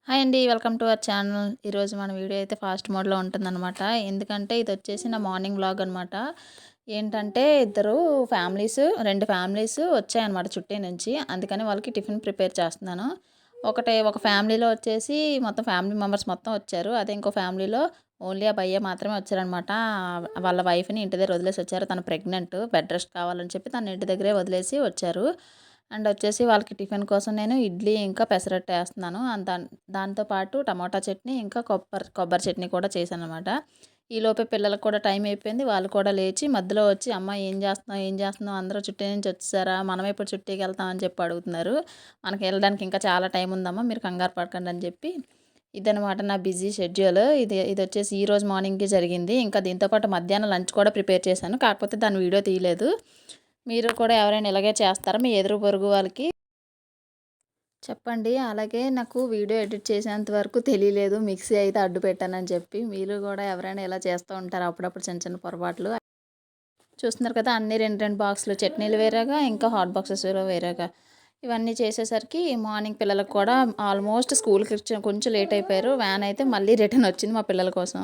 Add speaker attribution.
Speaker 1: Hi అండి. Welcome to our channel. ఈరోజు మన వీడియో అయితే ఫాస్ట్ మోడ్‌లో ఉంటుందనమాట. ఎందుకంటే ఇదొచ్చేసి నా మార్నింగ్ వ్లాగ్ అనమాట. ఏంటంటే ఇద్దరు ఫ్యామిలీస్ 2 ఫ్యామిలీస్ వచ్చాయన్నమాట చుట్టీ నుంచి. అందుకని వాళ్ళకి టిఫిన్ ప్రిపేర్ చేస్తున్నాను. ఒక ఫ్యామిలీలో వచ్చేసి మొత్తం ఫ్యామిలీ మెంబర్స్ మొత్తం వచ్చారు. అదే ఇంకో ఫ్యామిలీలో ఓన్లీ ఆ భయ్యా మాత్రమే వచ్చారనమాట. వాళ్ళ వైఫ్‌ని ఇంటి దగ్గర వదిలేసి వచ్చారు. తను ప్రెగ్నెంట్. బెడ్ రెస్ట్ కావాలని చెప్పి తనని ఇంటి దగ్గరే వదిలేసి వచ్చారు. అండ్ వచ్చేసి వాళ్ళకి టిఫిన్ కోసం నేను ఇడ్లీ ఇంకా పెసరట్టు ఏస్తున్నాను. దాంతో పాటు టమాటా చట్నీ ఇంకా కొబ్బరి చట్నీ కూడా చేశాననమాట. ఈలోపే పిల్లలకు కూడా టైం అయిపోయింది. వాళ్ళు కూడా లేచి మధ్యలో వచ్చి "అమ్మ ఏం చేస్తున్నావు? ఏం చేస్తున్నావు? అందరూ చుట్టూ నుంచి వచ్చేసారా? మనం ఎప్పుడు చుట్టీకి వెళ్తాం" అని చెప్పి అడుగుతున్నారు. మనకి వెళ్ళడానికి ఇంకా చాలా టైం ఉందమ్మా, మీరు కంగారు పడకండి అని చెప్పి. ఇదనమాట నా బిజీ షెడ్యూల్. ఇదొచ్చేసి ఈరోజు మార్నింగ్‌కి జరిగింది. ఇంకా దీంతో పాటు మధ్యాహ్నం లంచ్ కూడా ప్రిపేర్ చేశాను. కాకపోతే దాని వీడియో తీయలేదు. మీరు కూడా ఎవరైనా ఇలాగే చేస్తారా మీ ఎదురు పొరుగు వాళ్ళకి? చెప్పండి. అలాగే నాకు వీడియో ఎడిట్ చేసేంత వరకు తెలియలేదు మిక్సీ అయితే అడ్డు పెట్టానని చెప్పి. మీరు కూడా ఎవరైనా ఇలా చేస్తూ ఉంటారా అప్పుడప్పుడు చిన్న చిన్న పొరపాట్లు? చూస్తున్నారు కదా, అన్నీ 2, 2 బాక్సులు చట్నీలు వేరేగా, ఇంకా హాట్ బాక్సెస్‌లో వేరేగా. ఇవన్నీ చేసేసరికి మార్నింగ్ పిల్లలకు కూడా ఆల్మోస్ట్ స్కూల్‌కి కొంచెం లేట్ అయిపోయారు. వ్యాన్ అయితే మళ్ళీ రిటర్న్ వచ్చింది మా పిల్లల కోసం.